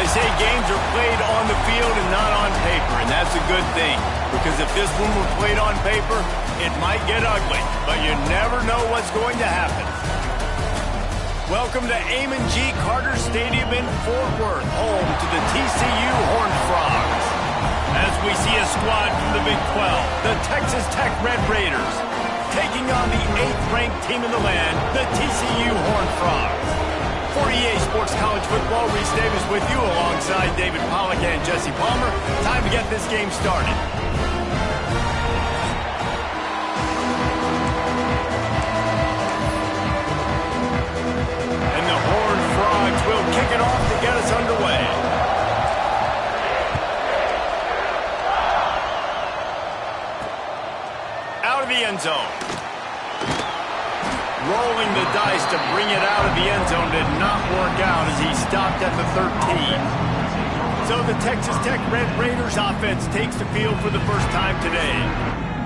They say games are played on the field and not on paper, and that's a good thing. Because if this one were played on paper, it might get ugly. But you never know what's going to happen. Welcome to Amon G. Carter Stadium in Fort Worth, home to the TCU Horned Frogs. As we see a squad from the Big 12, the Texas Tech Red Raiders, taking on the 8th-ranked team in the land, the TCU Horned Frogs. For EA Sports College Football, Reese Davis with you alongside David Pollack and Jesse Palmer. Time to get this game started. And the Horned Frogs will kick it off to get us underway. Out of the end zone. Rolling the dice to bring it out of the end zone did not work out as he stopped at the 13. So the Texas Tech Red Raiders offense takes the field for the first time today.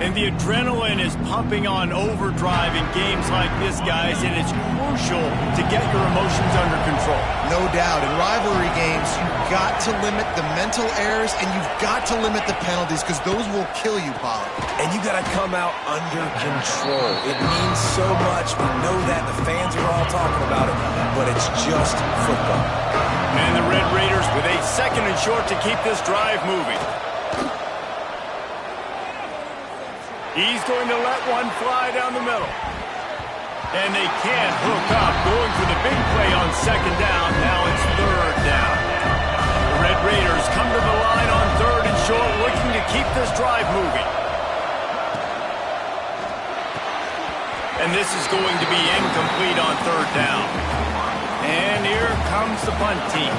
And the adrenaline is pumping on overdrive in games like this, guys, and it's crucial to get your emotions under control. No doubt. In rivalry games, you've got to limit the mental errors and you've got to limit the penalties because those will kill you, Pollard. And you got to come out under control. It means so much. We know that. The fans are all talking about it, but it's just football. And the Red Raiders with a 2nd and short to keep this drive moving. He's going to let one fly down the middle. And they can't hook up. Going for the big play on 2nd down. Now it's 3rd down. The Red Raiders come to the line on 3rd and short, looking to keep this drive moving. And this is going to be incomplete on 3rd down. And here comes the punt team.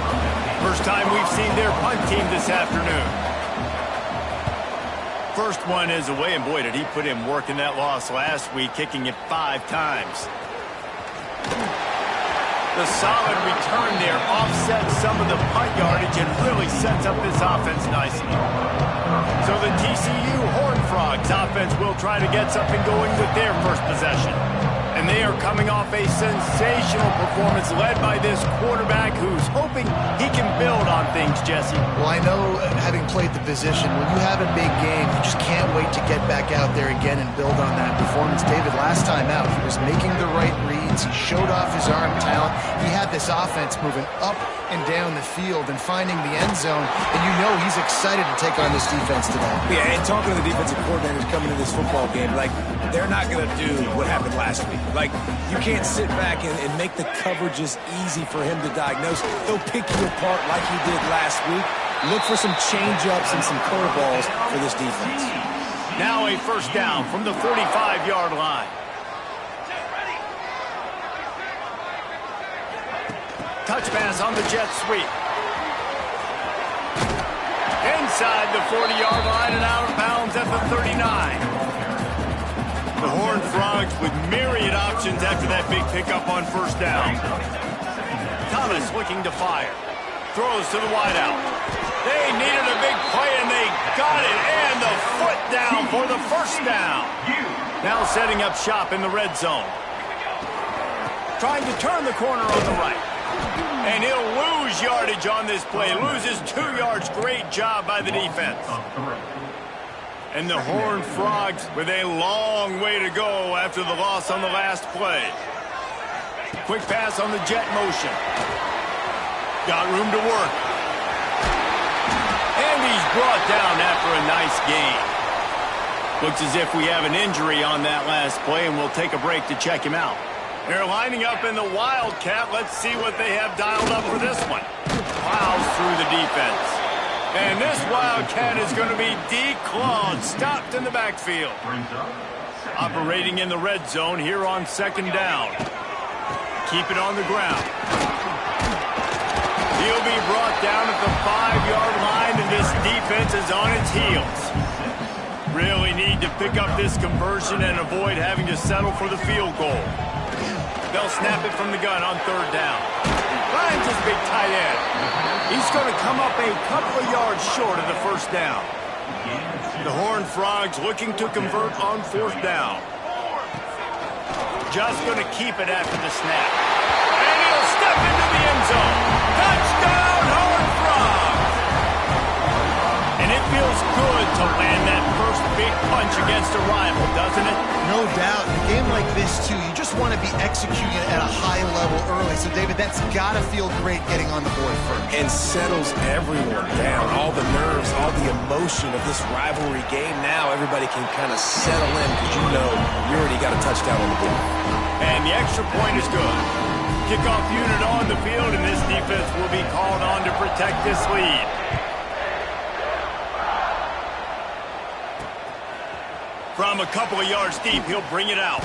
First time we've seen their punt team this afternoon. First one is away, and boy, did he put in work in that loss last week, kicking it 5 times. The solid return there offsets some of the punt yardage and really sets up this offense nicely. So the TCU Horned Frogs offense will try to get something going with their first possession. And they are coming off a sensational performance led by this quarterback who's hoping he can build on things, Jesse. Well, I know, having played the position, when you have a big game, you just can't wait to get back out there again and build on that performance. David, last time out, he was making the right reads. He showed off his arm talent. He had this offense moving up and down the field and finding the end zone. And you know he's excited to take on this defense today. Yeah, and talking to the defensive coordinators coming to this football game, like, they're not going to do what happened last week. Like, you can't sit back and make the coverages easy for him to diagnose. He'll pick you apart like he did last week. Look for some change-ups and some curveballs for this defense. Now a 1st down from the 45-yard line. Touch pass on the jet sweep. Inside the 40-yard line and out of bounds at the 39. The Horned Frogs with myriad options after that big pickup on 1st down. Thomas looking to fire. Throws to the wideout. They needed a big play, and they got it. And the foot down for the 1st down. Now setting up shop in the red zone. Trying to turn the corner on the right. And he'll lose yardage on this play. Loses 2 yards. Great job by the defense. And the Horned Frogs with a long way to go after the loss on the last play. Quick pass on the jet motion. Got room to work. And he's brought down after a nice gain. Looks as if we have an injury on that last play, and we'll take a break to check him out. They're lining up in the Wildcat. Let's see what they have dialed up for this one. Plows through the defense. And this Wildcat is going to be declawed, stopped in the backfield. Operating in the red zone here on 2nd down. Keep it on the ground. He'll be brought down at the 5-yard line, and this defense is on its heels. Really need to pick up this conversion and avoid having to settle for the field goal. They'll snap it from the gun on 3rd down. Finds his big tight end. He's going to come up a couple of yards short of the 1st down. The Horned Frogs looking to convert on 4th down. Just going to keep it after the snap. And he'll step into the end zone. Touchdown, Horned Frogs! good to land that first big punch against a rival, doesn't it? No doubt. In a game like this, too, you just want to be executing it at a high level early. So, David, that's got to feel great getting on the board first. And settles everyone down. All the nerves, all the emotion of this rivalry game. Now everybody can kind of settle in because you know you already got a touchdown on the board. And the extra point is good. Kickoff unit on the field, and this defense will be called on to protect this lead. From a couple of yards deep, he'll bring it out.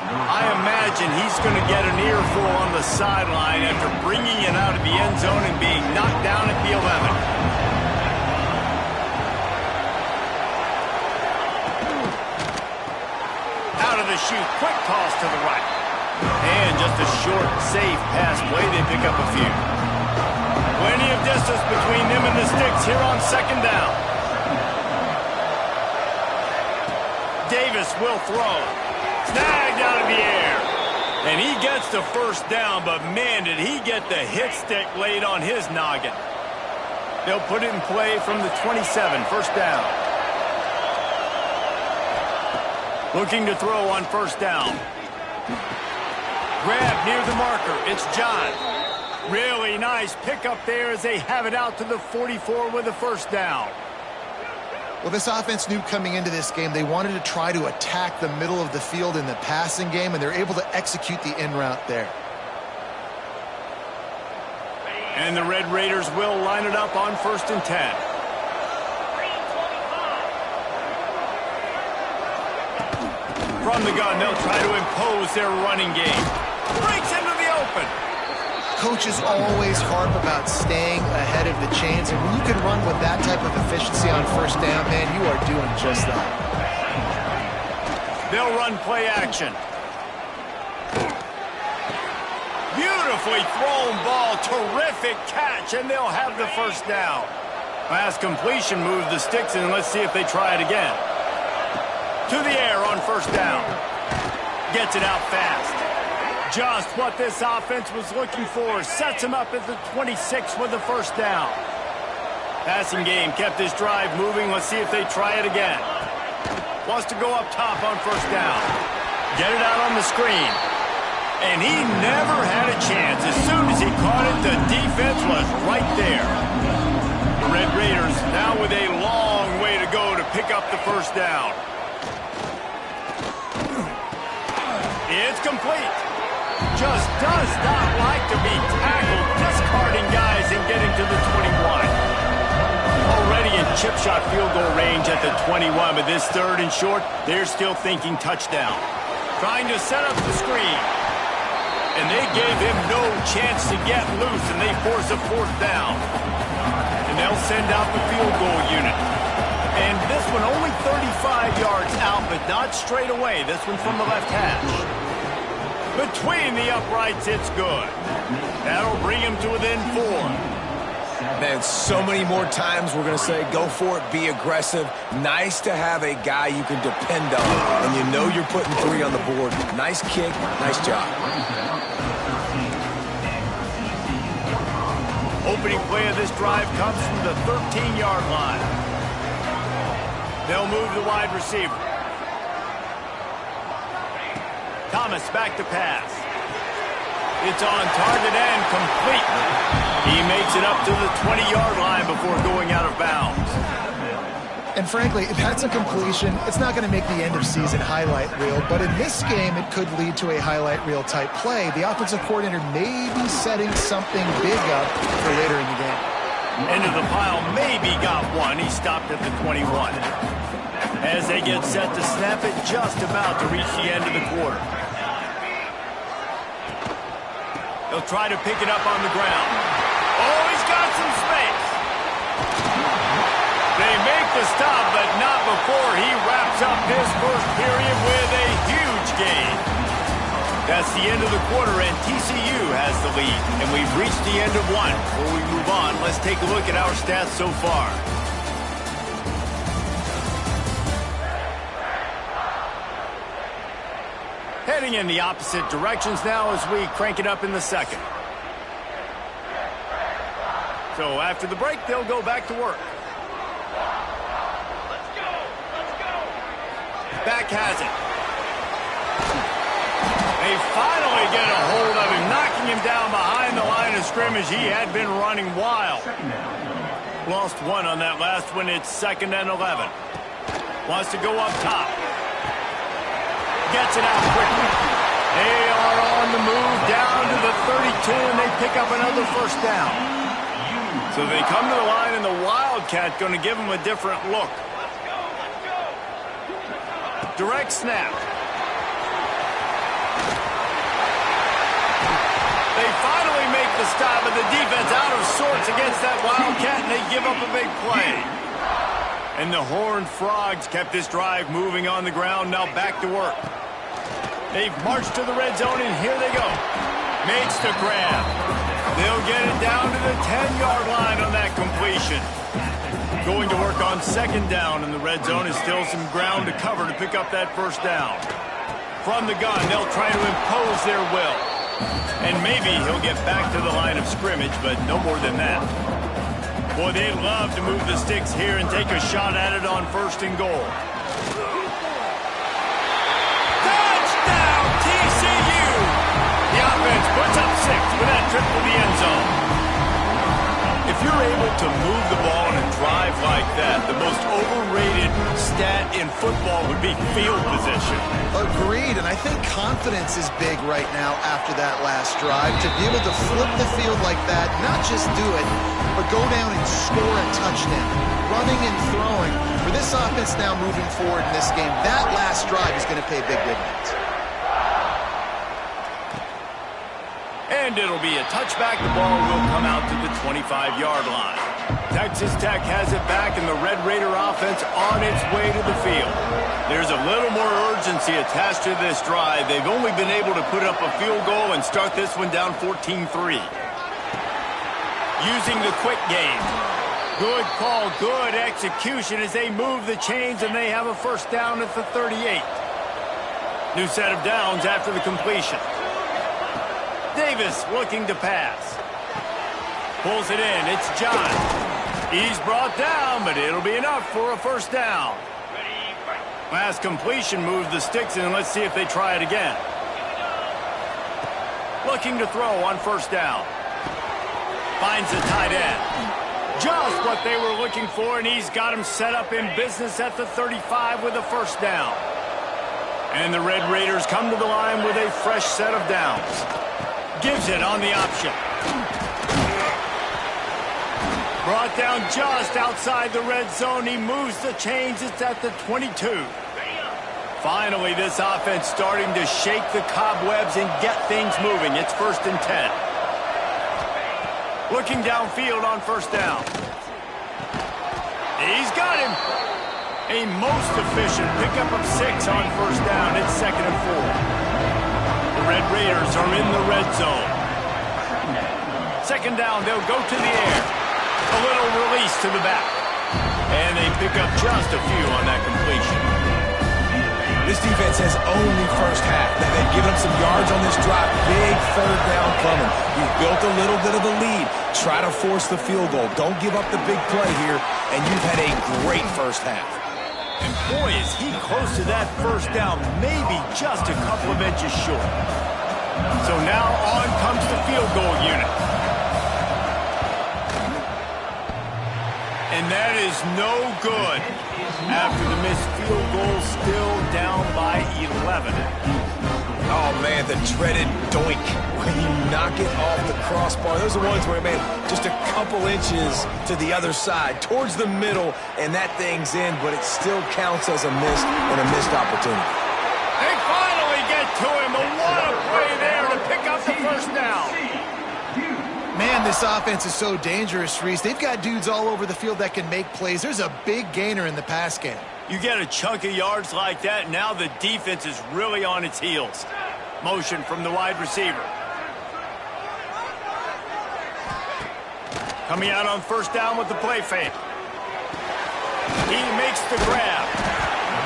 I imagine he's going to get an earful on the sideline after bringing it out of the end zone and being knocked down at the 11. Out of the chute, quick toss to the right. And just a short, safe pass play, they pick up a few. Plenty of distance between them and the sticks here on second down. Davis will throw. Snagged out of the air. And he gets the first down, but man, did he get the hit stick laid on his noggin. They'll put it in play from the 27, first down. Looking to throw on first down. Grab near the marker. It's John. Really nice pickup there as they have it out to the 44 with a first down. Well, this offense knew coming into this game they wanted to try to attack the middle of the field in the passing game, and they're able to execute the in route there. And the Red Raiders will line it up on first and 10. From the gun, they'll try to impose their running game. Breaks into the open. Coaches always harp about staying ahead of the chains, and when you can run with that type of efficiency on first down, man, you are doing just that. They'll run play action. Beautifully thrown ball, terrific catch, and they'll have the first down. Pass completion moves the sticks, and let's see if they try it again. To the air on first down. Gets it out fast. Just what this offense was looking for. Sets him up at the 26 with the first down. Passing game kept his drive moving. Let's see if they try it again. Wants to go up top on first down. Get it out on the screen. And he never had a chance. As soon as he caught it, the defense was right there. The Red Raiders now with a long way to go to pick up the first down. It's complete. Just does not like to be tackled, discarding guys and getting to the 21. Already in chip shot field goal range at the 21, but this third and short, they're still thinking touchdown. Trying to set up the screen. And they gave him no chance to get loose, and they force a fourth down. And they'll send out the field goal unit. And this one only 35 yards out, but not straight away. This one from the left hash. Between the uprights, it's good. That'll bring him to within 4. Man, so many more times we're going to say, go for it, be aggressive. Nice to have a guy you can depend on, and you know you're putting 3 on the board. Nice kick, nice job. Opening play of this drive comes from the 13-yard line. They'll move the wide receiver. Thomas back to pass. It's on target and complete. He makes it up to the 20-yard line before going out of bounds. And frankly, if that's a completion, it's not going to make the end-of-season highlight reel. But in this game, it could lead to a highlight reel type play. The offensive coordinator may be setting something big up for later in the game. Into the pile, maybe got one. He stopped at the 21. As they get set to snap it, just about to reach the end of the quarter. He'll try to pick it up on the ground. Oh, he's got some space. They make the stop, but not before he wraps up his first period with a huge gain. That's the end of the quarter, and TCU has the lead. And we've reached the end of one. Before we move on, let's take a look at our stats so far. Heading in the opposite directions now as we crank it up in the second. So after the break, they'll go back to work. back has it. They finally get a hold of him, knocking him down behind the line of scrimmage. He had been running wild. Lost one on that last one. It's 2nd and 11. Wants to go up top. Gets it out quickly. They are on the move down to the 32, and they pick up another first down. So they come to the line, and the Wildcat going to give them a different look. Direct snap. They finally make the stop, but the defense out of sorts against that Wildcat, and they give up a big play. And the Horned Frogs kept this drive moving on the ground, now back to work. They've marched to the red zone, and here they go. Makes the grab. They'll get it down to the 10-yard line on that completion. Going to work on 2nd down, and the red zone is still some ground to cover to pick up that first down. From the gun, they'll try to impose their will. And maybe he'll get back to the line of scrimmage, but no more than that. Boy, they'd love to move the sticks here and take a shot at it on 1st and goal. Touchdown, TCU! The offense puts up 6 with that trip to the end zone. If you're able to move the ball in a drive like that, the most overrated stat in football would be field position. Agreed, and I think confidence is big right now after that last drive. To be able to flip the field like that, not just do it, but go down and score a touchdown. Running and throwing. For this offense now moving forward in this game, that last drive is going to pay big dividends. And it'll be a touchback. The ball will come out to the 25-yard line. Texas Tech has it back, and the Red Raider offense on its way to the field. There's a little more urgency attached to this drive. They've only been able to put up a field goal and start this one down 14-3. Using the quick game. Good call, good execution as they move the chains, and they have a first down at the 38. New set of downs after the completion. Davis looking to pass. Pulls it in. It's John. He's brought down, but it'll be enough for a first down. Last completion moved the sticks in. Let's see if they try it again. Looking to throw on first down. Finds the tight end. Just what they were looking for, and he's got him set up in business at the 35 with a first down. And the Red Raiders come to the line with a fresh set of downs. Gives it on the option. Brought down just outside the red zone. He moves the chains. It's at the 22. Finally, this offense starting to shake the cobwebs and get things moving. It's 1st and 10. Looking downfield on first down. He's got him. A most efficient pickup of 6 on first down. It's 2nd and 4. The Red Raiders are in the red zone. 2nd down, they'll go to the air. A little release to the back. And they pick up just a few on that completion. This defense has only first half. They've given up some yards on this drive. Big 3rd down coming. You've built a little bit of a lead. Try to force the field goal. Don't give up the big play here. And you've had a great first half. And boy, is he close to that first down, maybe just a couple of inches short. So now on comes the field goal unit. And that is no good after the missed field goal, still down by 11. Oh, man, the dreaded doink. When you knock it off the crossbar, those are ones where, man, just a couple inches to the other side, towards the middle, and that thing's in, but it still counts as a missed and a missed opportunity. They finally get to him, but what a play there to pick up the first down. Man, this offense is so dangerous, Reese. They've got dudes all over the field that can make plays. There's a big gainer in the pass game. You get a chunk of yards like that, now the defense is really on its heels. Motion from the wide receiver. Coming out on first down with the play fake. He makes the grab.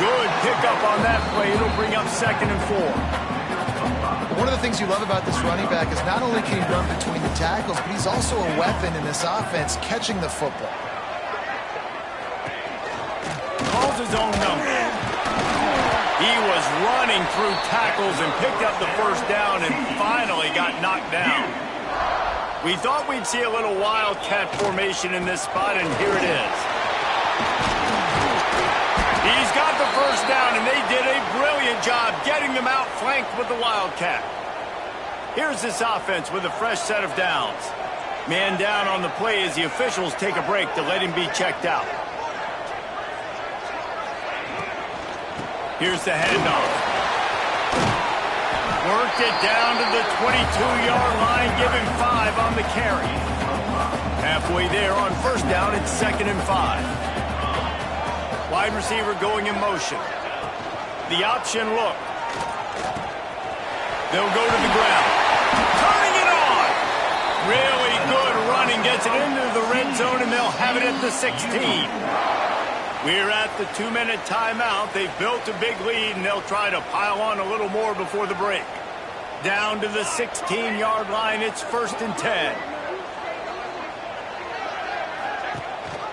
Good pickup on that play. It'll bring up 2nd and 4. One of the things you love about this running back is not only can he run between the tackles, but he's also a weapon in this offense catching the football. Calls his own number. He was running through tackles and picked up the first down and finally got knocked down. We thought we'd see a little wildcat formation in this spot, and here it is. He's got the first down, and they did a brilliant job getting them out flanked with the wildcat. Here's this offense with a fresh set of downs. Man down on the play as the officials take a break to let him be checked out. Here's the handoff. Worked it down to the 22-yard line, give him 5 on the carry. Halfway there on first down, it's 2nd and 5. Wide receiver going in motion. The option look. They'll go to the ground. Turning it on. Really good running. Gets it into the red zone, and they'll have it at the 16. We're at the 2-minute timeout. They've built a big lead, and they'll try to pile on a little more before the break. Down to the 16-yard line. It's 1st and 10.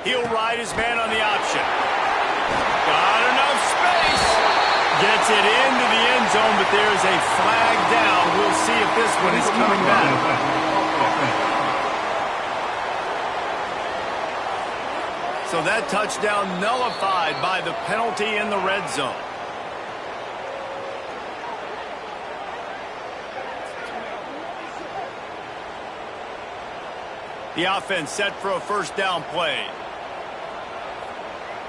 He'll ride his man on the option. Got enough space. Gets it into the end zone, but there's a flag down. We'll see if this one is coming back. So that touchdown nullified by the penalty in the red zone. The offense set for a first down play.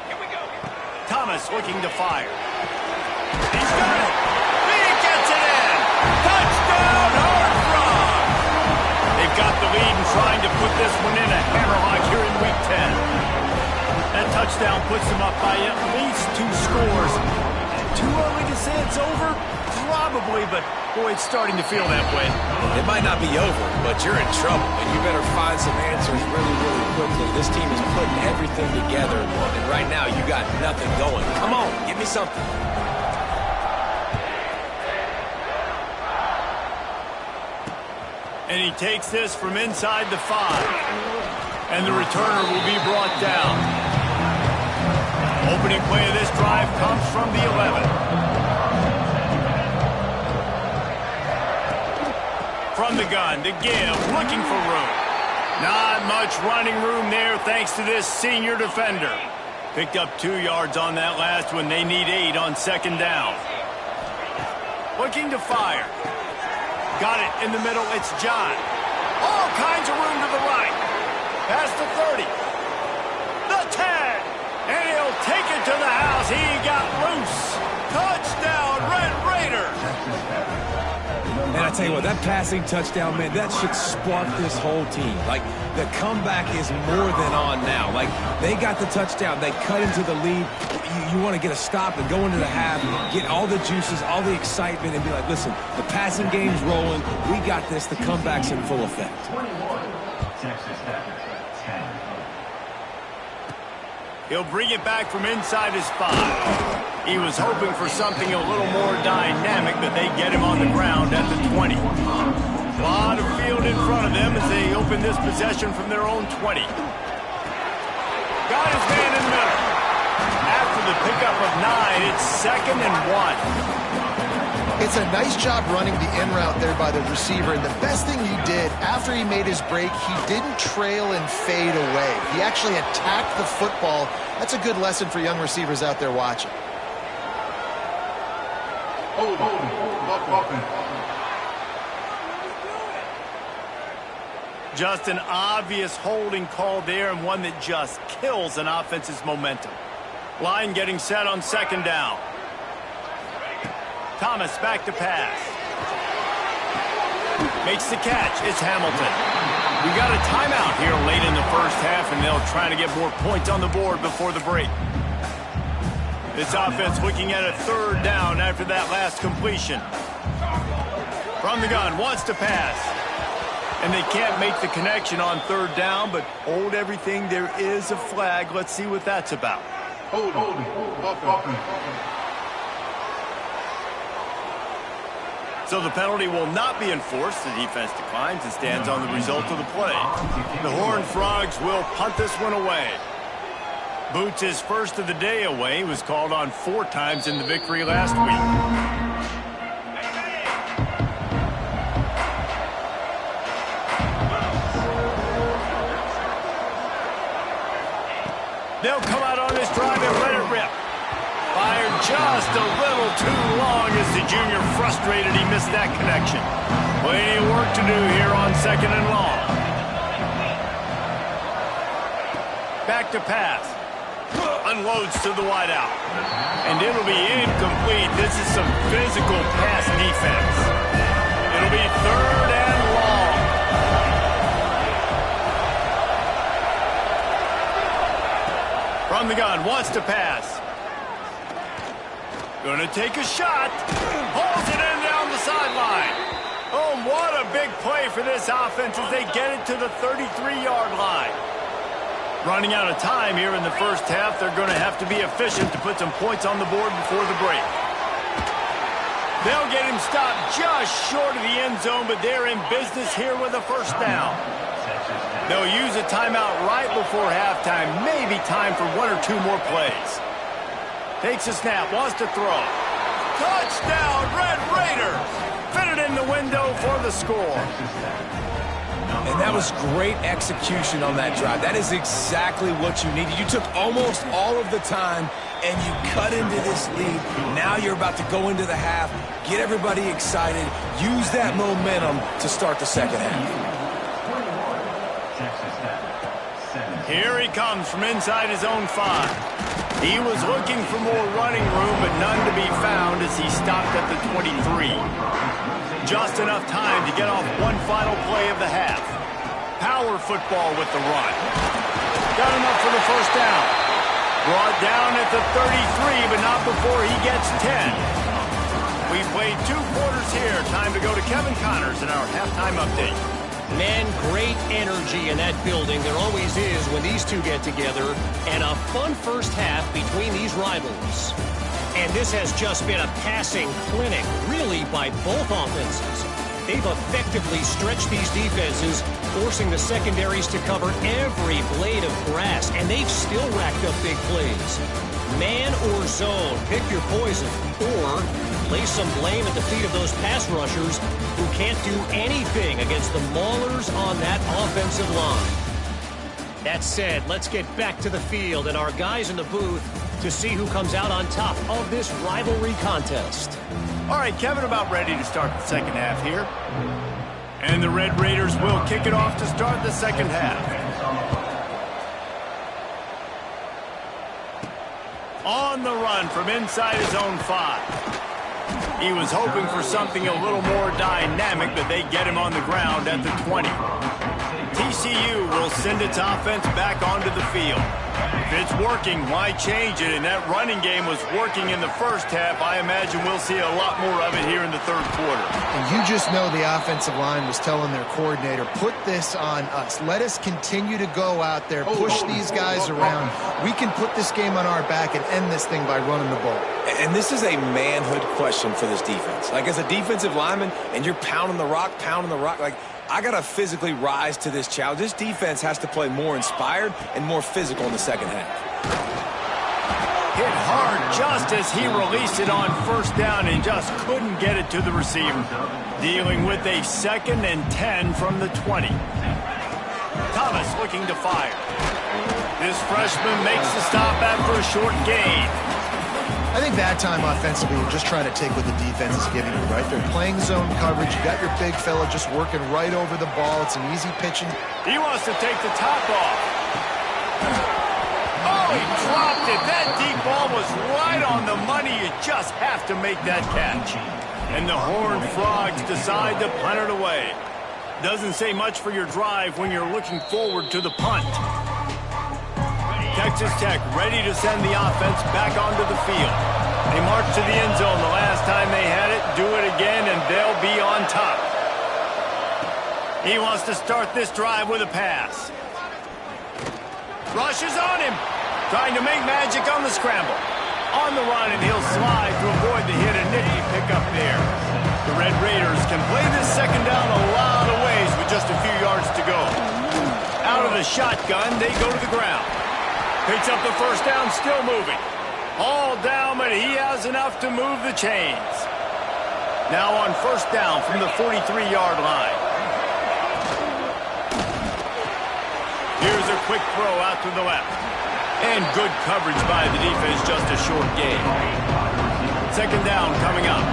Here we go. Thomas looking to fire. He's got it. He gets it in. Touchdown, Horned Frogs. They've got the lead and trying to put this one in a hammerlock here in Week 10. That touchdown puts them up by at least 2 scores. Too early to say it's over? Probably, but boy, it's starting to feel that way. It might not be over, but you're in trouble, and you better find some answers really, really quickly. This team is putting everything together, and right now you got nothing going. Come on, give me something. And he takes this from inside the 5. And the returner will be brought down. Opening play of this drive comes from the 11. From the gun to give, looking for room. Not much running room there thanks to this senior defender. Picked up 2 yards on that last one. They need 8 on 2nd down. Looking to fire. Got it in the middle. It's John. All kinds of room to the right. Past the 30. The 10. And he'll take it to the house. He got loose. Touchdown, Red Raiders. And I tell you what, that passing touchdown, man, that should spark this whole team. Like, the comeback is more than on now. Like, they got the touchdown. They cut into the lead. You want to get a stop and go into the half, get all the juices, all the excitement, and be like, listen, the passing game's rolling. We got this. The comeback's in full effect. 21, Texas Tech, 10. He'll bring it back from inside his 5. He was hoping for something a little more dynamic, but they get him on the ground at the 20. A lot of field in front of them as they open this possession from their own 20. Got his man in the middle. After the pickup of 9, it's 2nd and 1. It's a nice job running the in route there by the receiver, and the best thing he did after he made his break, he didn't trail and fade away. He actually attacked the football. That's a good lesson for young receivers out there watching. Just an obvious holding call there, and one that just kills an offense's momentum. Line getting set on 2nd down. Thomas back to pass. Makes the catch. It's Hamilton. We got a timeout here late in the first half, and they'll try to get more points on the board before the break. This offense looking at a 3rd down after that last completion. From the gun, wants to pass. And they can't make the connection on 3rd down, but hold everything. There is a flag. Let's see what that's about. Hold. So the penalty will not be enforced. The defense declines and stands on the result of the play. The Horned Frogs will punt this one away. Boots his first of the day away. He was called on 4 times in the victory last week. They'll come out on this drive and let it rip. Fired just a little too long as the junior frustrated he missed that connection. Plenty of work to do here on 2nd and long. Back to pass. Unloads to the wideout. And it'll be incomplete. This is some physical pass defense. It'll be 3rd and long. From the gun, wants to pass. Gonna take a shot. Pulls it in down the sideline. Oh, what a big play for this offense as they get it to the 33-yard line. Running out of time here in the first half, they're going to have to be efficient to put some points on the board before the break. They'll get him stopped just short of the end zone, but they're in business here with a first down. They'll use a timeout right before halftime, maybe time for 1 or 2 more plays. Takes a snap, wants to throw. Touchdown, Red Raiders! Fit it in the window for the score. And that was great execution on that drive. That is exactly what you needed. You took almost all of the time, and you cut into this lead. Now you're about to go into the half, get everybody excited, use that momentum to start the second half. Here he comes from inside his own 5. He was looking for more running room, but none to be found as he stopped at the 23. Just enough time to get off one final play of the half. Power football with the run. Got enough for the first down. Brought down at the 33, but not before he gets 10. We played 2 quarters here. Time to go to Kevin Connors in our halftime update. Man, great energy in that building. There always is when these two get together. And a fun first half between these rivals. And this has just been a passing clinic, really, by both offenses. They've effectively stretched these defenses, forcing the secondaries to cover every blade of grass. And they've still racked up big plays. Man or zone, pick your poison. Or lay some blame at the feet of those pass rushers who can't do anything against the maulers on that offensive line. That said, let's get back to the field and our guys in the booth to see who comes out on top of this rivalry contest. All right, Kevin, about ready to start the second half here. And the Red Raiders will kick it off to start the second half. On the run from inside his own 5. He was hoping for something a little more dynamic, but they get him on the ground at the 20. TCU will send its offense back onto the field. If it's working, why change it? And that running game was working in the first half. I imagine we'll see a lot more of it here in the third quarter. And you just know the offensive line was telling their coordinator, put this on us. Let us continue to go out there, push these guys around. We can put this game on our back and end this thing by running the ball. And this is a manhood question for this defense. Like, as a defensive lineman, and you're pounding the rock, like, I got to physically rise to this challenge. This defense has to play more inspired and more physical in the second half. Hit hard just as he released it on first down and just couldn't get it to the receiver. Dealing with a 2nd and 10 from the 20. Thomas looking to fire. This freshman makes the stop after a short gain. I think that time offensively, we're just trying to take what the defense is giving you, right? They're playing zone coverage. You got your big fella just working right over the ball. It's an easy pitching. He wants to take the top off. Oh, he dropped it. That deep ball was right on the money. You just have to make that catch. And the Horned Frogs decide to punt it away. Doesn't say much for your drive when you're looking forward to the punt. Texas Tech ready to send the offense back onto the field. They march to the end zone the last time they had it, do it again, and they'll be on top. He wants to start this drive with a pass. Rushes on him, trying to make magic on the scramble. On the run, and he'll slide to avoid the hit and nifty pickup there. The Red Raiders can play this second down a lot of ways with just a few yards to go. Out of the shotgun, they go to the ground. Picks up the first down, still moving. All down, but he has enough to move the chains. Now on first down from the 43-yard line. Here's a quick throw out to the left. And good coverage by the defense, just a short gain. Second down coming up.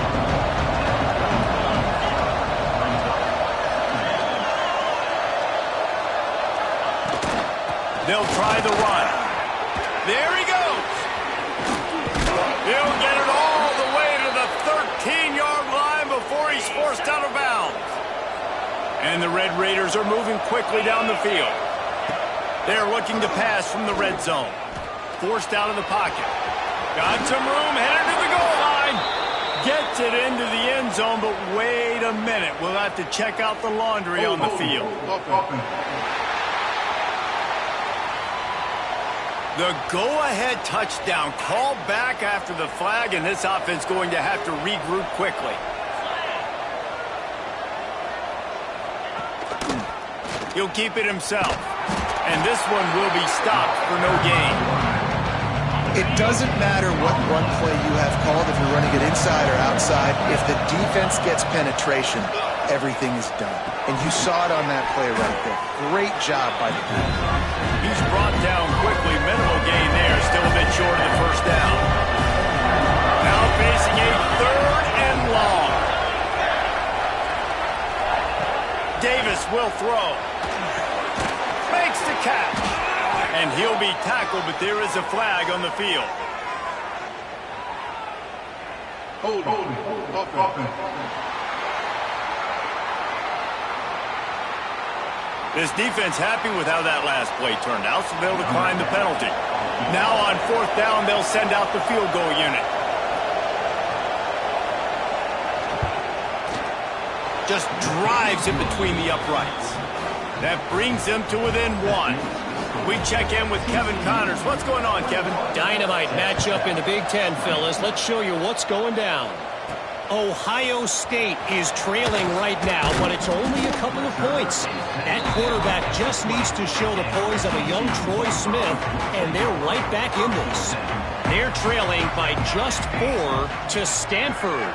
They'll try the run. There he goes. He'll get it all the way to the 13-yard line before he's forced out of bounds. And the Red Raiders are moving quickly down the field. They're looking to pass from the red zone. Forced out of the pocket. Got some room, headed to the goal line. Gets it into the end zone, but wait a minute. We'll have to check out the laundry on the field. The go-ahead touchdown called back after the flag, and this offense going to have to regroup quickly. He'll keep it himself. And this one will be stopped for no gain. It doesn't matter what run play you have called, if you're running it inside or outside. If the defense gets penetration, everything is done. And you saw it on that play right there. Great job by the back. He's brought down quickly. Minimal gain there. Still a bit short of the first down. Now facing a third and long. Davis will throw. Makes the catch. And he'll be tackled, but there is a flag on the field. Hold on. This defense happy with how that last play turned out, so they'll decline the penalty. Now on fourth down, they'll send out the field goal unit. Just drives in between the uprights. That brings them to within one. We check in with Kevin Connors. What's going on, Kevin? Dynamite matchup in the Big Ten, fellas. Let's show you what's going down. Ohio State is trailing right now, but it's only a couple of points. That quarterback just needs to show the poise of a young Troy Smith, and they're right back in this. They're trailing by just 4 to Stanford.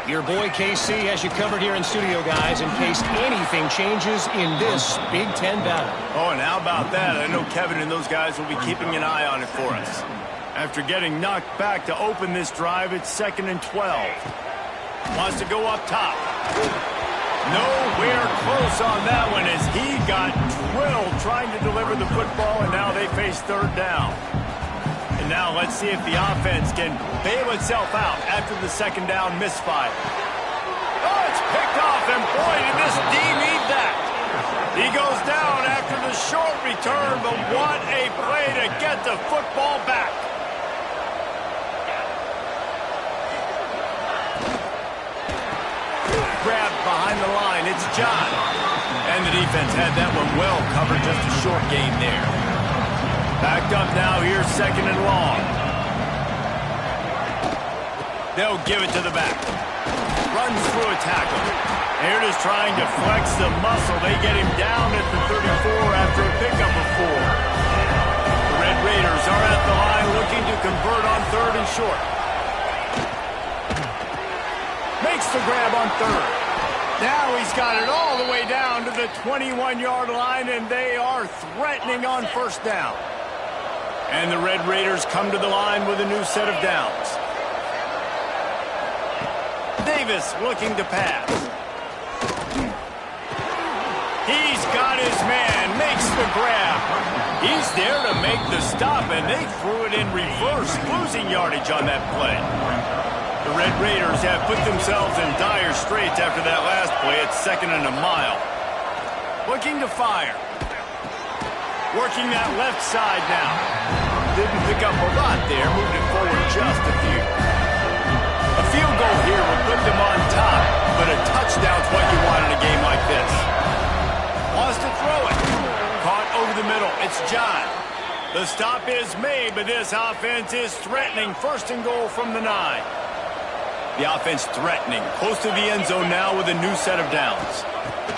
Your boy KC has you covered here in studio, guys, in case anything changes in this Big Ten battle. Oh, and how about that? I know Kevin and those guys will be keeping an eye on it for us. After getting knocked back to open this drive, it's 2nd and 12. Wants to go up top. Nowhere close on that one as he got drilled trying to deliver the football, and now they face third down. And now let's see if the offense can bail itself out after the second down misfire. Oh, it's picked off, and boy, did this D need that. He goes down after the short return, but what a play to get the football back. Grabbed behind the line, it's John. And the defense had that one well covered, just a short gain there. Backed up now, here's 2nd and long. They'll give it to the back. Runs through a tackle. Here it is trying to flex the muscle. They get him down at the 34 after a pickup of 4. The Red Raiders are at the line looking to convert on 3rd and short. Makes the grab on 3rd. Now he's got it all the way down to the 21-yard line, and they are threatening on first down. And the Red Raiders come to the line with a new set of downs. Davis looking to pass. He's got his man, makes the grab. He's there to make the stop, and they threw it in reverse, losing yardage on that play. The Red Raiders have put themselves in dire straits after that last play. It's 2nd and a mile. Looking to fire. Working that left side now. Didn't pick up a lot there. Moved it forward just a few. A field goal here will put them on top, but a touchdown's what you want in a game like this. Wants to throw it. Caught over the middle. It's John. The stop is made, but this offense is threatening. 1st and goal from the 9. The offense threatening. Close to the end zone now with a new set of downs.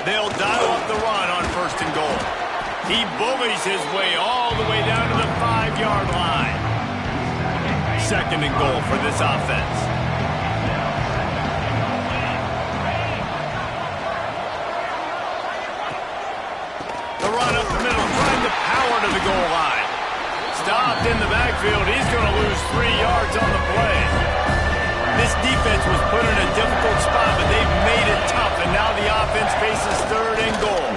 They'll dial up the run on 1st and goal. He bullies his way all the way down to the 5-yard line. 2nd and goal for this offense. The run up the middle, trying to power to the goal line. Stopped in the backfield. He's going to lose 3 yards on the play. This defense was put in a difficult spot, but they've made it tough, and now the offense faces 3rd and goal.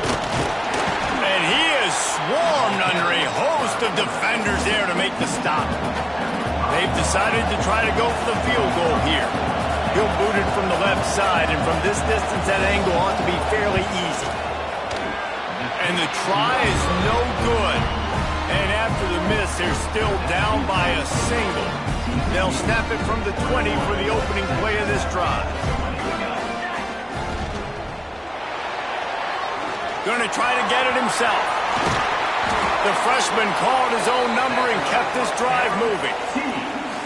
And he is swarmed under a host of defenders there to make the stop. They've decided to try to go for the field goal here. He'll boot it from the left side, and from this distance, that angle ought to be fairly easy. And the try is no good. And after the miss, they're still down by a single. They'll snap it from the 20 for the opening play of this drive. Going to try to get it himself. The freshman called his own number and kept this drive moving.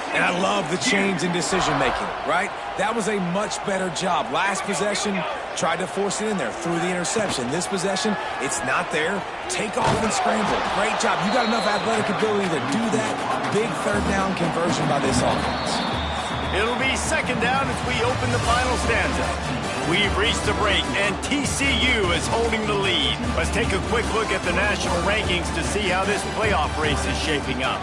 And I love the change in decision-making, right? That was a much better job. Last possession, tried to force it in there, threw the interception. This possession, it's not there. Take off and scramble. Great job. You got enough athletic ability to do that. Big 3rd down conversion by this offense. It'll be 2nd down as we open the final stanza. We've reached the break, and TCU is holding the lead. Let's take a quick look at the national rankings to see how this playoff race is shaping up.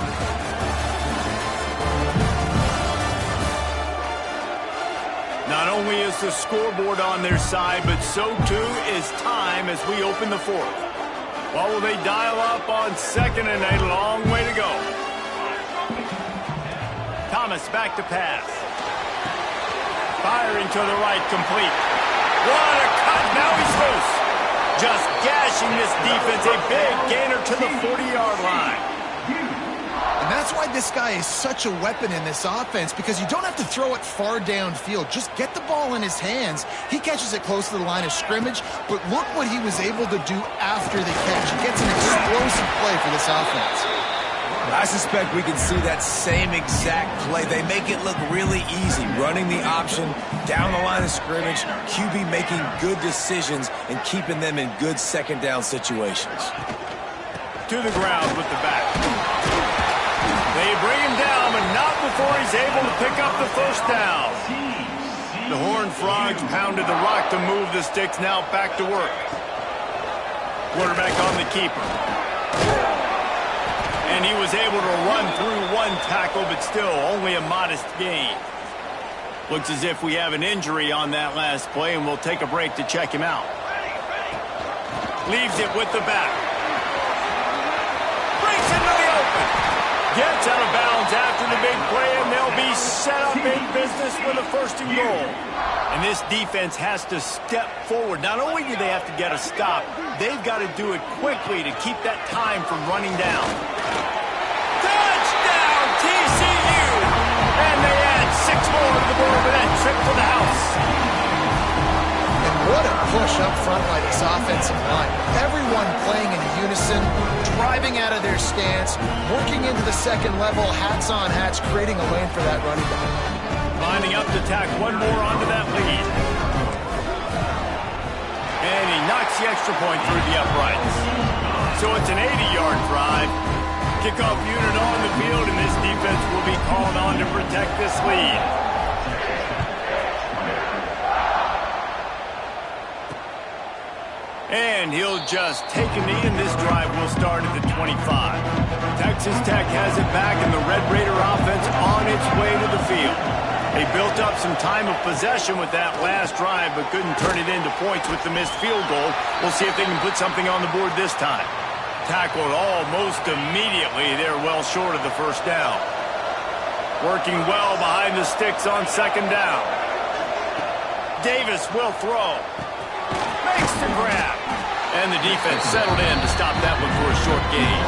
Not only is the scoreboard on their side, but so too is time as we open the 4th. What will they dial up on 2nd and a long way to go? Thomas back to pass. Firing to the right, complete. What a cut, now he's loose. Just gashing this defense, a big gainer to the 40-yard line. And that's why this guy is such a weapon in this offense, because you don't have to throw it far downfield. Just get the ball in his hands. He catches it close to the line of scrimmage, but look what he was able to do after the catch. He gets an explosive play for this offense. I suspect we can see that same exact play. They make it look really easy, running the option down the line of scrimmage, QB making good decisions and keeping them in good 2nd down situations. To the ground with the back. They bring him down, but not before he's able to pick up the 1st down. The Horned Frogs pounded the rock to move the sticks, now back to work. Quarterback on the keeper. And he was able to run through 1 tackle, but still only a modest gain. Looks as if we have an injury on that last play, and we'll take a break to check him out. Leaves it with the back. Breaks into the open. Gets out of bounds after the big play, and they'll be set up in business with a 1st and goal. And this defense has to step forward. Not only do they have to get a stop, they've got to do it quickly to keep that time from running down. Touchdown, TCU! And they add 6 more to the board with that trip to the house. And what a push up front by this offensive line. Everyone playing in unison, driving out of their stance, working into the 2nd level, hats on hats, creating a lane for that running back. Lining up to tack 1 more onto that lead. And he knocks the extra point through the uprights. So it's an 80-yard drive. Kickoff unit on the field, and this defense will be called on to protect this lead. And he'll just take a knee, and this drive will start at the 25. Texas Tech has it back, and the Red Raider offense on its way to the field. They built up some time of possession with that last drive, but couldn't turn it into points with the missed field goal. We'll see if they can put something on the board this time. Tackled almost immediately. They're well short of the 1st down. Working well behind the sticks on 2nd down. Davis will throw. Makes the grab. And the defense settled in to stop that one for a short gain.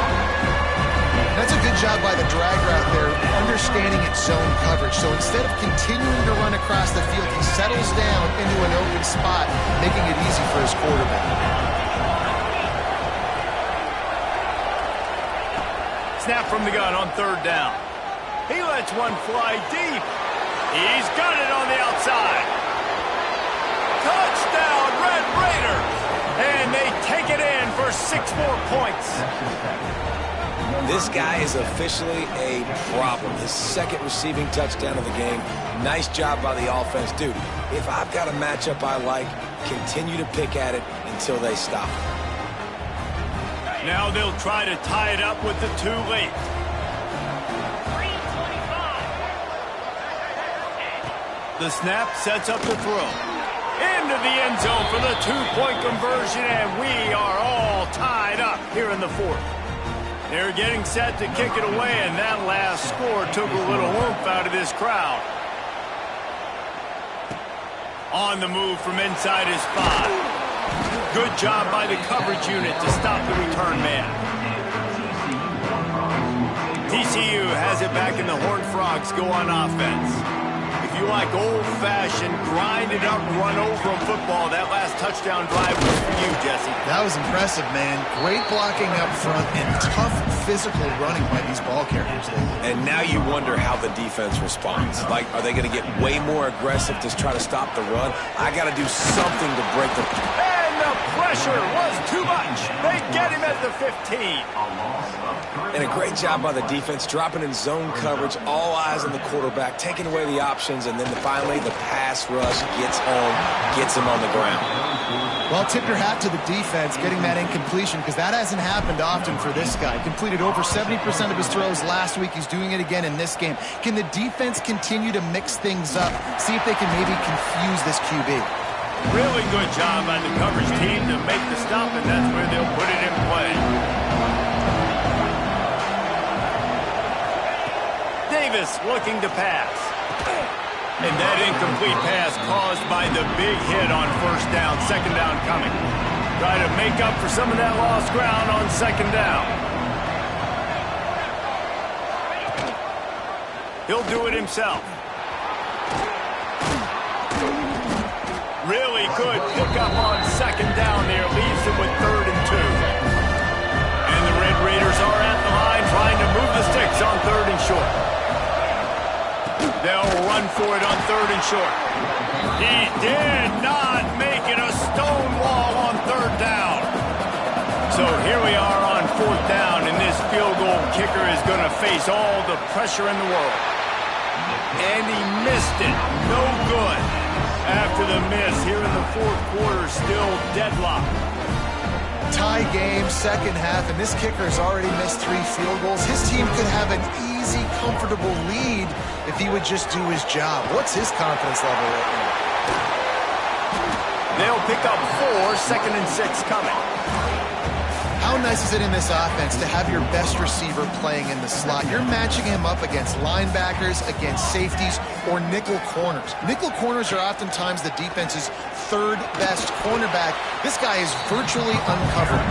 That's a good job by the drag route there, understanding its zone coverage. So instead of continuing to run across the field, he settles down into an open spot, making it easy for his quarterback. Snap from the gun on 3rd down. He lets one fly deep. He's got it on the outside. Touchdown, Red Raiders! And they take it in for 6 more points. This guy is officially a problem. His second receiving touchdown of the game. Nice job by the offense. Dude, if I've got a matchup I like, continue to pick at it until they stop. Now they'll try to tie it up with the 2 late. The snap sets up the throw. Into the end zone for the 2-point conversion, and we are all tied up here in the 4th. They're getting set to kick it away, and that last score took a little oomph out of this crowd. On the move from inside his 5. Good job by the coverage unit to stop the return man. TCU has it back, and the Horned Frogs go on offense. If you like old-fashioned, grind-it-up, run-over football, that last touchdown drive was for you, Jesse. That was impressive, man. Great blocking up front and tough physical running by these ball carriers. And now you wonder how the defense responds. Like, are they going to get way more aggressive to try to stop the run? I got to do something to break the... And the pressure was too much. They get him at the 15. And a great job by the defense, dropping in zone coverage, all eyes on the quarterback, taking away the options, and then finally the pass rush gets home, gets him on the ground. Well, tip your hat to the defense getting that incompletion, because that hasn't happened often for this guy. Completed over 70% of his throws last week. He's doing it again in this game. Can the defense continue to mix things up, see if they can maybe confuse this QB? Really good job by the coverage team to make the stop, and that's where they'll put it in play. Davis looking to pass. And that incomplete pass caused by the big hit on 1st down, 2nd down coming. Try to make up for some of that lost ground on 2nd down. He'll do it himself. Really good pickup on 2nd down there. Leaves him with 3rd and 2. And the Red Raiders are at the line trying to move the sticks on 3rd and short. They'll run for it on 3rd and short. He did not make it a stone wall on 3rd down. So here we are on 4th down, and this field goal kicker is going to face all the pressure in the world. And he missed it. No good. After the miss here in the 4th quarter, still deadlocked. Tie game, 2nd half, and this kicker has already missed 3 field goals. His team could have an easy, comfortable lead if he would just do his job. What's his confidence level right now? They'll pick up 4, 2nd and 6 coming. How nice is it in this offense to have your best receiver playing in the slot? You're matching him up against linebackers, against safeties, or nickel corners. Nickel corners are oftentimes the defense's 3rd best cornerback. This guy is virtually uncovered.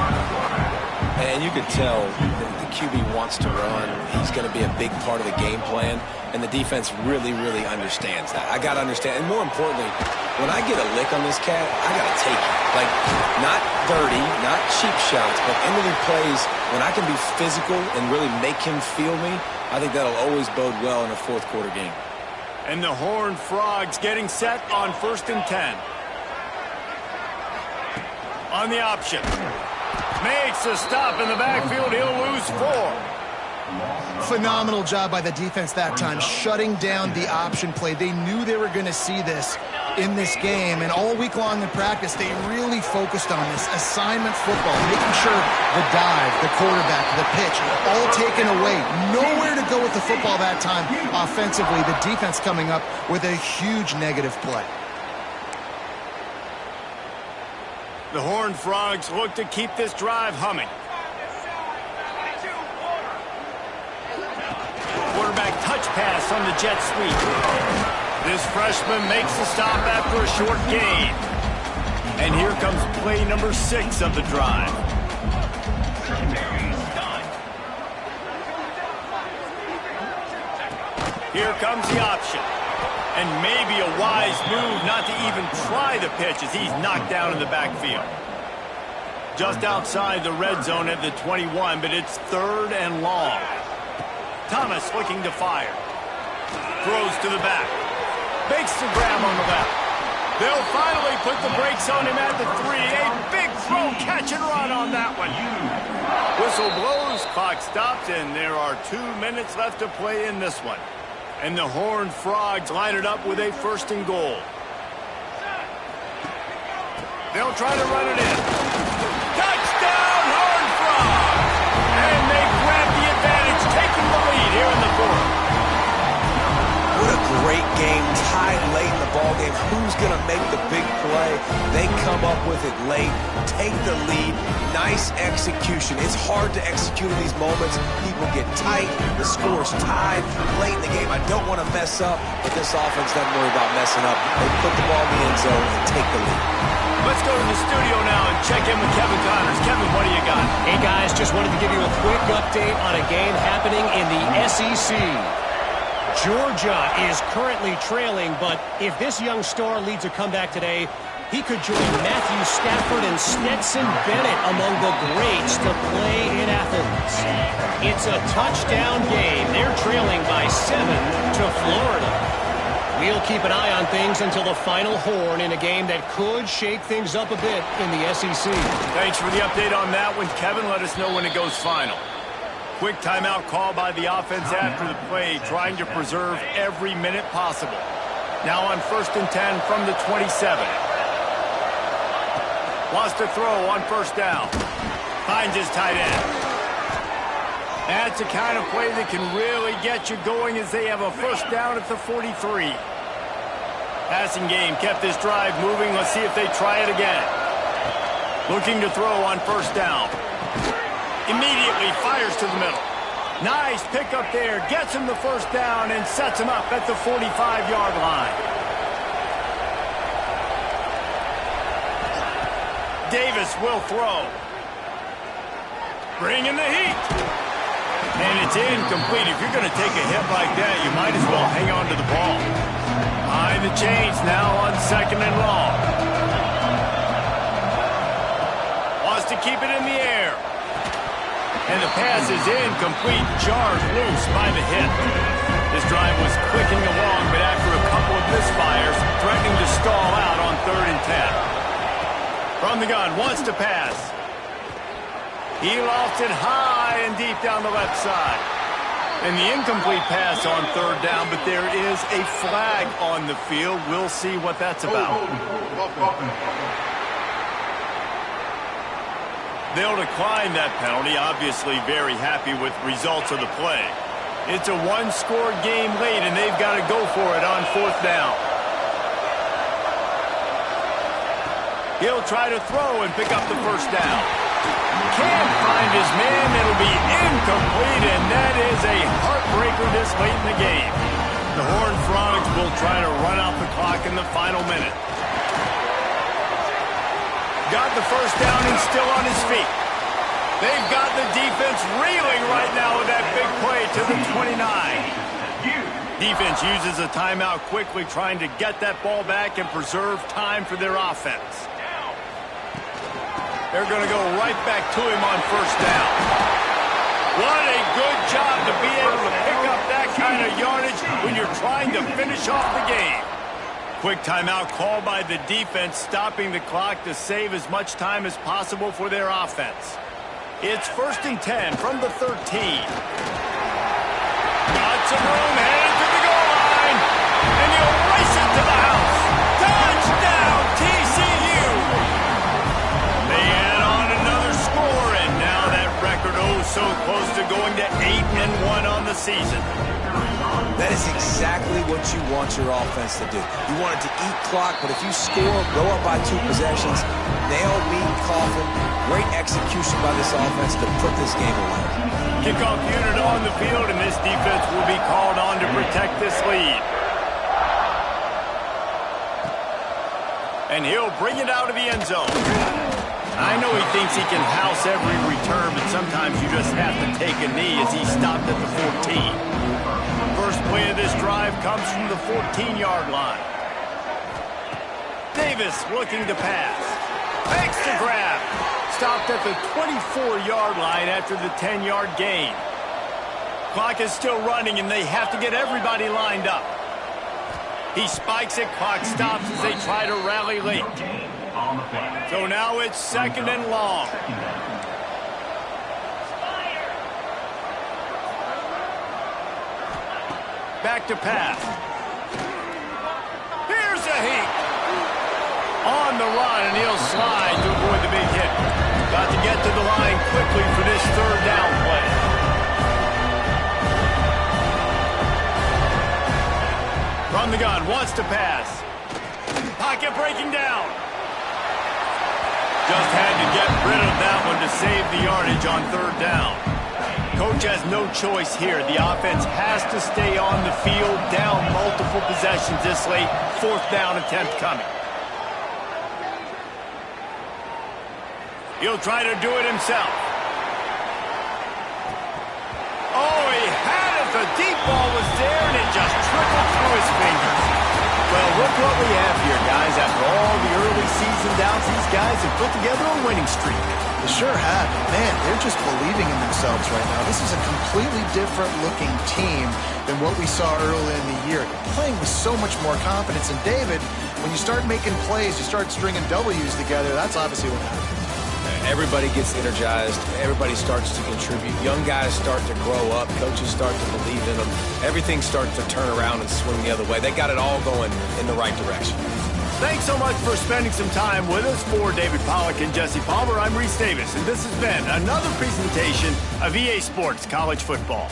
And you could tell that the QB wants to run. He's going to be a big part of the game plan, and the defense really, really understands that. I got to understand, and more importantly, when I get a lick on this cat, I got to take it. Like, not dirty, not cheap shots, but into the plays, when I can be physical and really make him feel me, I think that'll always bode well in a 4th quarter game. And the Horned Frogs getting set on 1st and 10. On the option. Makes a stop in the backfield. He'll lose 4. Phenomenal job by the defense that time, shutting down the option play. They knew they were going to see this in this game, and all week long in practice, they really focused on this assignment football, making sure the dive, the quarterback, the pitch, all taken away. Nowhere to go with the football that time offensively. The defense coming up with a huge negative play. The Horned Frogs look to keep this drive humming. Quarterback touch pass on the jet sweep. This freshman makes the stop after a short gain. And here comes play number 6 of the drive. Here comes the option. And maybe a wise move not to even try the pitch as he's knocked down in the backfield. Just outside the red zone at the 21, but it's 3rd and long. Thomas looking to fire. Throws to the back. Makes the grab on the left. They'll finally put the brakes on him at the 3. A big throw, catch and run on that one. Whistle blows, clock stops, and there are 2 minutes left to play in this one. And the Horned Frogs line it up with a 1st and goal. They'll try to run it in. Touchdown, Horned Frogs! And they grab the advantage, taking the lead here in the 4th. What a great game, tied late in the ballgame. Who's going to make the big play? They come up with it late, take the lead. Nice execution. It's hard to execute in these moments. People get tight. The score's tied late in the game. I don't want to mess up, but this offense doesn't worry about messing up. They put the ball in the end zone and take the lead. Let's go to the studio now and check in with Kevin Connors. Kevin, what do you got? Hey, guys, just wanted to give you a quick update on a game happening in the SEC. Georgia is currently trailing, but if this young star leads a comeback today, he could join Matthew Stafford and Stetson Bennett among the greats to play in Athens. It's a touchdown game. They're trailing by 7 to Florida. We'll keep an eye on things until the final horn in a game that could shake things up a bit in the SEC. Thanks for the update on that one, Kevin. Let us know when it goes final. Quick timeout call by the offense after the play, trying to preserve every minute possible. Now on 1st and 10 from the 27. Wants to throw on 1st down. Finds his tight end. That's the kind of play that can really get you going as they have a 1st down at the 43. Passing game kept this drive moving. Let's see if they try it again. Looking to throw on 1st down. Immediately fires to the middle. Nice pickup there. Gets him the 1st down and sets him up at the 45-yard line. Davis will throw. Bringing the heat. And it's incomplete. If you're going to take a hit like that, you might as well hang on to the ball. Behind the chains now on 2nd and long. Wants to keep it in the air. And the pass is incomplete, jarred loose by the hit. This drive was clicking along, but after a couple of misfires, threatening to stall out on 3rd and 10. From the gun, wants to pass. He lofts it high and deep down the left side. And the incomplete pass on 3rd down, but there is a flag on the field. We'll see what that's about. They'll decline that penalty, obviously very happy with results of the play. It's a 1-score game late, and they've got to go for it on 4th down. He'll try to throw and pick up the 1st down. Can't find his man. It'll be incomplete, and that is a heartbreaker this late in the game. The Horned Frogs will try to run out the clock in the final minute. Got the 1st down and still on his feet. They've got the defense reeling right now with that big play to the 29. Defense uses a timeout quickly, trying to get that ball back and preserve time for their offense. They're going to go right back to him on 1st down. What a good job to be able to pick up that kind of yardage when you're trying to finish off the game. Quick timeout called by the defense, stopping the clock to save as much time as possible for their offense. It's 1st and 10 from the 13. Got some room, headed to the goal line, and he'll race it to the house. Touchdown, TCU! They add on another score, and now that record so close to going to 8-1 on the season. That is exactly what you want your offense to do. You want it to eat clock, but if you score, go up by 2 possessions, nail, meet, coffin. Great execution by this offense to put this game away. Kickoff unit on the field, and this defense will be called on to protect this lead. And he'll bring it out of the end zone. I know he thinks he can house every return, but sometimes you just have to take a knee as he stopped at the 14. First play of this drive comes from the 14-yard line. Davis looking to pass. Makes the grab. Stopped at the 24-yard line after the 10-yard gain. Clock is still running, and they have to get everybody lined up. He spikes it. Clock stops as they try to rally late. on the play. So now it's second and long. Back to pass. Here's a heat. On the run, and he'll slide to avoid the big hit. Got to get to the line quickly for this third down play. From the gun, wants to pass. Pocket breaking down. Just had to get rid of that one to save the yardage on third down. Coach has no choice here. The offense has to stay on the field, down multiple possessions this late. Fourth down attempt coming. He'll try to do it himself. Oh, he had it. The deep ball was there, and it just trickled through his fingers. Well, look what we have here, guys. After all the early season doubts, these guys have put together a winning streak. They sure have. Man, they're just believing in themselves right now. This is a completely different looking team than what we saw early in the year. Playing with so much more confidence. And David, when you start making plays, you start stringing W's together, that's obviously what happens. Everybody gets energized. Everybody starts to contribute. Young guys start to grow up. Coaches start to believe in them. Everything starts to turn around and swing the other way. They got it all going in the right direction. Thanks so much for spending some time with us. For David Pollack and Jesse Palmer, I'm Reese Davis, and this has been another presentation of EA Sports College Football.